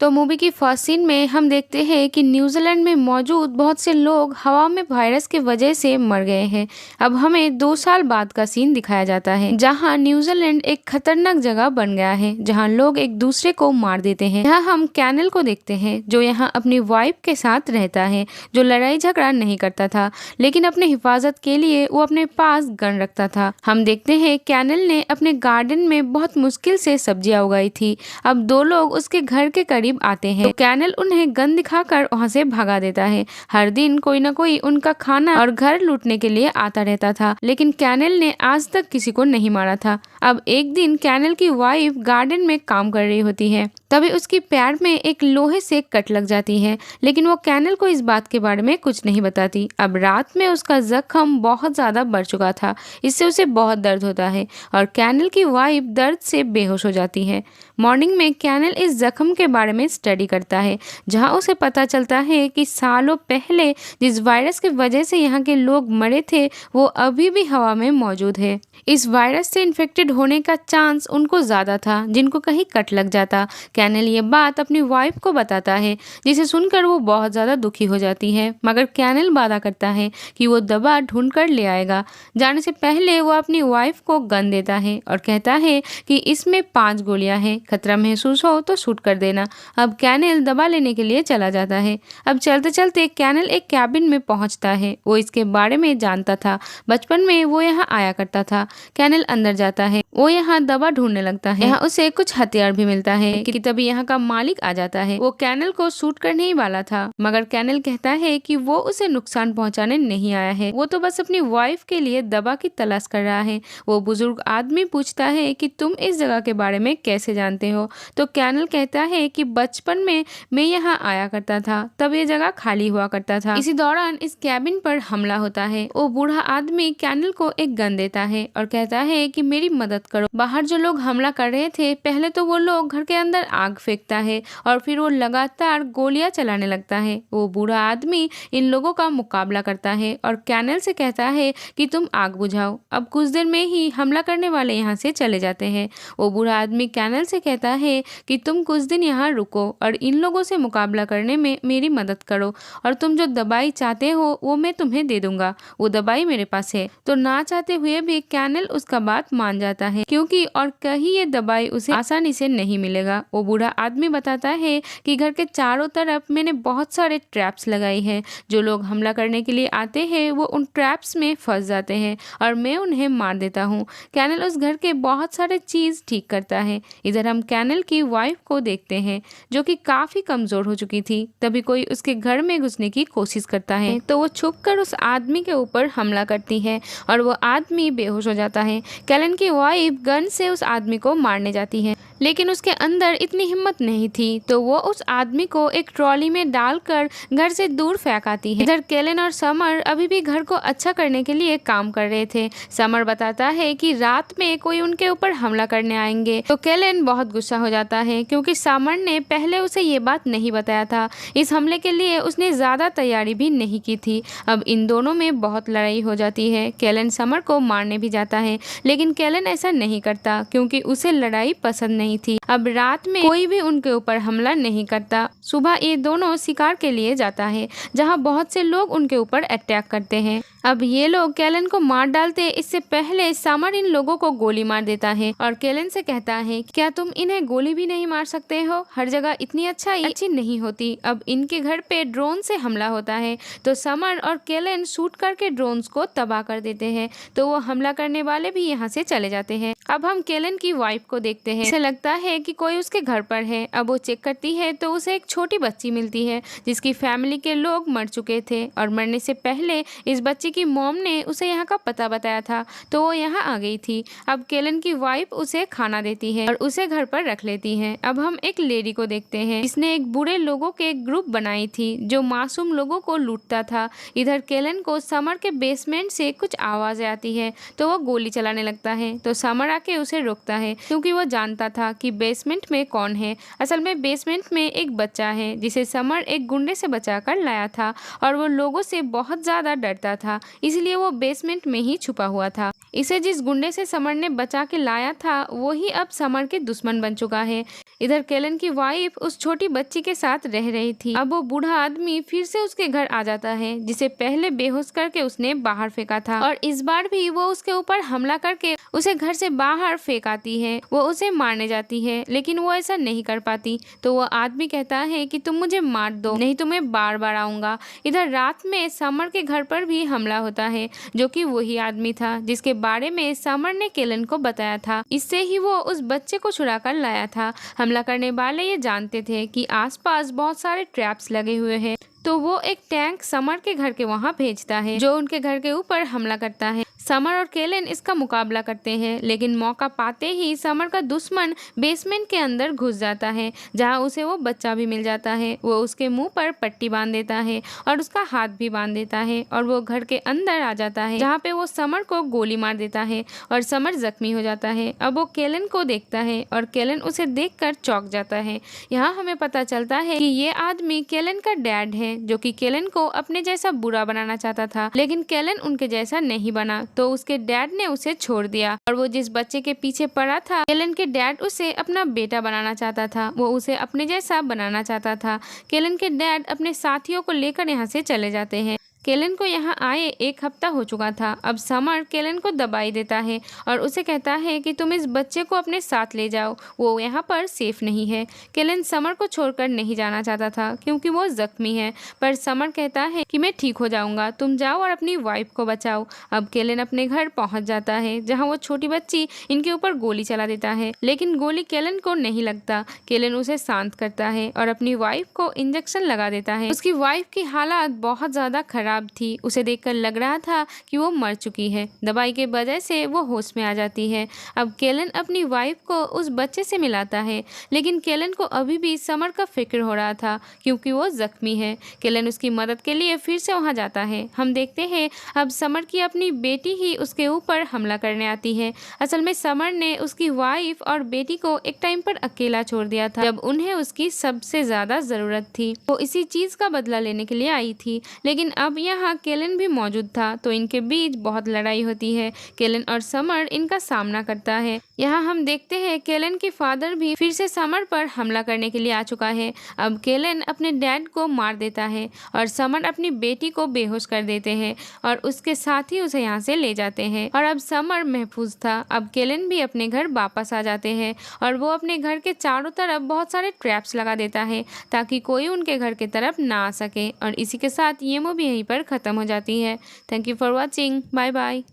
तो मूवी की first scene में हम देखते हैं कि न्यूजीलैंड में मौजूद बहुत से लोग हवा में वायरस की वजह से मर गए हैं। अब हमें 2 साल बाद का सीन दिखाया जाता है जहां न्यूजीलैंड एक खतरनाक जगह बन गया है जहां लोग एक दूसरे को मार देते हैं। यहाँ हम कैनल को देखते हैं जो यहाँ अपनी वाइफ के साथ रहता है, जो लड़ाई झगड़ा नहीं करता था लेकिन अपने हिफाजत के लिए वो अपने पास गन रखता था। हम देखते हैं कैनल ने अपने गार्डन में बहुत मुश्किल से सब्जियां उगाई थी। अब 2 लोग उसके घर के करीब आते हैं तो कैनल उन्हें गन दिखाकर वहां से भगा देता है। हर दिन कोई न कोई उनका खाना और घर लूटने के लिए आता रहता था लेकिन कैनल ने आज तक किसी को नहीं मारा था। अब एक दिन कैनल की वाइफ गार्डन में काम कर रही होती है, तभी उसकी पैर में एक लोहे से कट लग जाती है लेकिन वो कैनल को इस बात के बारे में कुछ नहीं बताती। अब रात में उसका जख्म बहुत ज्यादा बढ़ चुका था, इससे उसे बहुत दर्द होता है और कैनल की वाइफ दर्द से बेहोश हो जाती है। मॉर्निंग में कैनल इस जख्म के बारे में स्टडी करता है जहां उसे पता चलता है कि सालों पहले जिस वायरस की वजह से यहाँ के लोग मरे थे वो अभी भी हवा में मौजूद है। इस वायरस से इन्फेक्टेड होने का चांस उनको ज्यादा था जिनको कहीं कट लग जाता। कैनल ये बात अपनी वाइफ को बताता है जिसे सुनकर वो बहुत ज्यादा दुखी हो जाती है, मगर कैनल वादा करता है कि वो दवा ढूंढ कर ले आएगा। जाने से पहले वो अपनी वाइफ को गन देता है और कहता है कि इसमें 5 गोलियां हैं, खतरा महसूस हो तो शूट कर देना। अब कैनल दवा लेने के लिए चला जाता है। अब चलते चलते कैनल एक कैबिन में पहुंचता है। वो इसके बारे में जानता था, बचपन में वो यहाँ आया करता था। कैनल अंदर जाता है, वो यहाँ दवा ढूंढने लगता है। यहाँ उसे कुछ हथियार भी मिलता है कि तभी यहाँ का मालिक आ जाता है। वो कैनल को शूट करने ही वाला था मगर कैनल कहता है कि वो उसे नुकसान पहुंचाने नहीं आया है, वो तो बस अपनी वाइफ के लिए दवा की तलाश कर रहा है। वो बुजुर्ग आदमी पूछता है कि तुम इस जगह के बारे में कैसे जानते हो? तो कैनल कहता है कि बचपन में मैं यहाँ आया करता था, तब ये जगह खाली हुआ करता था। इसी दौरान इस कैबिन पर हमला होता है। वो बूढ़ा आदमी कैनल को एक गन देता है और कहता है कि मेरी मदद करो। बाहर जो लोग हमला कर रहे थे, पहले तो वो लोग घर के अंदर आग फेंकता है और फिर वो लगातार गोलियां चलाने लगता है। वो बूढ़ा आदमी इन लोगों का मुकाबला करता है और कैनल से कहता है कि तुम आग बुझाओ। अब कुछ देर में ही हमला करने वाले यहाँ से चले जाते हैं। वो बूढ़ा आदमी कैनल से कहता है कि तुम कुछ दिन यहाँ रुको और इन लोगों से मुकाबला करने में मेरी मदद करो और तुम जो दवाई चाहते हो वो मैं तुम्हें दे दूंगा। वो दवाई मेरे पास है। तो ना चाहते हुए भी कैनल उसका बात मान जाता है क्योंकि और कहीं ये दवाई उसे आसानी से नहीं मिलेगा। वो बूढ़ा आदमी बताता है कि घर के चारों तरफ मैंने बहुत सारे ट्रैप्स लगाई है। जो लोग हमला करने के लिए आते हैं वो उन ट्रैप्स में फंस जाते हैं और मैं उन्हें मार देता हूँ। कैनल उस घर के बहुत सारे चीज ठीक करता है। इधर हम कैनल की वाइफ को देखते हैं जो कि काफी कमजोर हो चुकी थी। तभी कोई उसके घर में घुसने की कोशिश करता है तो वो छुपकर उस आदमी के ऊपर हमला करती है और वो आदमी बेहोश हो जाता है। कैनल की वाइफ गन से उस आदमी को मारने जाती है लेकिन उसके अंदर इतनी हिम्मत नहीं थी तो वो उस आदमी को एक ट्रॉली में डालकर घर से दूर फेंक आती है। इधर कैलन और समर अभी भी घर को अच्छा करने के लिए काम कर रहे थे। समर बताता है कि रात में कोई उनके ऊपर हमला करने आएंगे तो कैलन बहुत गुस्सा हो जाता है क्योंकि समर ने पहले उसे ये बात नहीं बताया था। इस हमले के लिए उसने ज्यादा तैयारी भी नहीं की थी। अब इन दोनों में बहुत लड़ाई हो जाती है। कैलन समर को मारने भी जाता है लेकिन कैलन ऐसा नहीं करता क्योंकि उसे लड़ाई पसंद नहीं थी। अब रात में कोई भी उनके ऊपर हमला नहीं करता। सुबह ये दोनों शिकार के लिए जाता है जहां बहुत से लोग उनके ऊपर अटैक करते हैं। अब ये लोग कैलन को मार डालते इससे पहले समर इन लोगों को गोली मार देता है और कैलन से कहता है क्या तुम इन्हें गोली भी नहीं मार सकते हो? हर जगह इतनी अच्छी नहीं होती। अब इनके घर पे ड्रोन से हमला होता है तो समर और कैलन शूट करके ड्रोन्स को तबाह कर देते हैं तो वो हमला करने वाले भी यहाँ से चले जाते हैं। अब हम कैलन की वाइफ को देखते हैं। उसे लगता है कि कोई उसके घर पर है। अब वो चेक करती है तो उसे एक छोटी बच्ची मिलती है जिसकी फैमिली के लोग मर चुके थे और मरने से पहले इस बच्ची की मॉम ने उसे यहाँ का पता बताया था तो वो यहाँ आ गई थी। अब कैलन की वाइफ उसे खाना देती है और उसे घर पर रख लेती है। अब हम एक लेडी को देखते हैं जिसने एक बुरे लोगों के ग्रुप बनाई थी जो मासूम लोगों को लूटता था। इधर कैलन को समर के बेसमेंट से कुछ आवाज आती है तो वो गोली चलाने लगता है तो समर आके उसे रोकता है क्योंकि वो जानता था कि बेसमेंट में कौन है। असल में बेसमेंट में एक बच्चा है जिसे समर एक गुंडे से बचाकर लाया था और वो लोगों से बहुत ज्यादा डरता था, इसलिए वो बेसमेंट में ही छुपा हुआ था। इसे जिस गुंडे से समर ने बचा के लाया था वही अब समर के दुश्मन बन चुका है। इधर केलन की वाइफ उस छोटी बच्ची के साथ रह रही थी। अब वो बूढ़ा आदमी फिर से उसके घर आ जाता है जिसे पहले बेहोश करके उसने बाहर फेंका था, और इस बार भी वो उसके ऊपर हमला करके उसे घर से बाहर फेंक आती है। वो उसे मारने जाती है लेकिन वो ऐसा नहीं कर पाती, तो वो आदमी कहता है कि तुम मुझे मार दो, नहीं तो मैं बार बार आऊंगा। इधर रात में समर के घर पर भी हमला होता है, जो कि वही आदमी था जिसके बारे में समर ने केलन को बताया था। इससे ही वो उस बच्चे को छुड़ा कर लाया था। हमला करने वाले ये जानते थे कि आसपास बहुत सारे ट्रैप्स लगे हुए हैं, तो वो एक टैंक समर के घर के वहां भेजता है जो उनके घर के ऊपर हमला करता है। समर और केलन इसका मुकाबला करते हैं, लेकिन मौका पाते ही समर का दुश्मन बेसमेंट के अंदर घुस जाता है जहां उसे वो बच्चा भी मिल जाता है। वो उसके मुंह पर पट्टी बांध देता है और उसका हाथ भी बांध देता है और वो घर के अंदर आ जाता है जहाँ पे वो समर को गोली मार देता है और समर जख्मी हो जाता है। अब वो केलन को देखता है और केलन उसे देखकर चौंक जाता है। यहाँ हमें पता चलता है कि ये आदमी केलन का डैड है, जो कि केलन को अपने जैसा बुरा बनाना चाहता था, लेकिन केलन उनके जैसा नहीं बना, तो उसके डैड ने उसे छोड़ दिया। और वो जिस बच्चे के पीछे पड़ा था, केलन के डैड उसे अपना बेटा बनाना चाहता था, वो उसे अपने जैसा बनाना चाहता था। केलन के डैड अपने साथियों को लेकर यहाँ से चले जाते हैं। केलन को यहाँ आए 1 हफ्ता हो चुका था। अब समर केलन को दबाई देता है और उसे कहता है कि तुम इस बच्चे को अपने साथ ले जाओ, वो यहाँ पर सेफ नहीं है। केलन समर को छोड़कर नहीं जाना चाहता था क्योंकि वो जख्मी है, पर समर कहता है कि मैं ठीक हो जाऊंगा, तुम जाओ और अपनी वाइफ को बचाओ। अब केलन अपने घर पहुंच जाता है जहाँ वो छोटी बच्ची इनके ऊपर गोली चला देता है, लेकिन गोली केलन को नहीं लगता। केलन उसे शांत करता है और अपनी वाइफ को इंजेक्शन लगा देता है। उसकी वाइफ की हालत बहुत ज्यादा खराब थी, उसे देखकर लग रहा था कि वो मर चुकी है। दवाई के वजह से वो होश में आ जाती है। अब केलन अपनी वाइफ को उस बच्चे से मिलाता है, लेकिन केलन को अभी भी समर का फिक्र हो रहा था क्योंकि वो जख्मी है। केलन उसकी मदद के लिए फिर से वहां जाता है। हम देखते हैं अब समर की अपनी बेटी ही उसके ऊपर हमला करने आती है। असल में समर ने उसकी वाइफ और बेटी को एक टाइम पर अकेला छोड़ दिया था जब उन्हें उसकी सबसे ज्यादा जरूरत थी। वो इसी चीज का बदला लेने के लिए आई थी, लेकिन अब यहाँ केलन भी मौजूद था, तो इनके बीच बहुत लड़ाई होती है। केलन और समर इनका सामना करता है। यहाँ हम देखते हैं केलन के फादर भी फिर से समर पर हमला करने के लिए आ चुका है। अब केलन अपने डैड को मार देता है और समर अपनी बेटी को बेहोश कर देते हैं और उसके साथ ही उसे यहाँ से ले जाते हैं। और अब समर महफूज था। अब केलन भी अपने घर वापस आ जाते हैं और वो अपने घर के चारों तरफ बहुत सारे ट्रैप्स लगा देता है ताकि कोई उनके घर की तरफ ना आ सके। और इसी के साथ ये मूवी यहीं पर खत्म हो जाती है। Thank you for watching. Bye bye.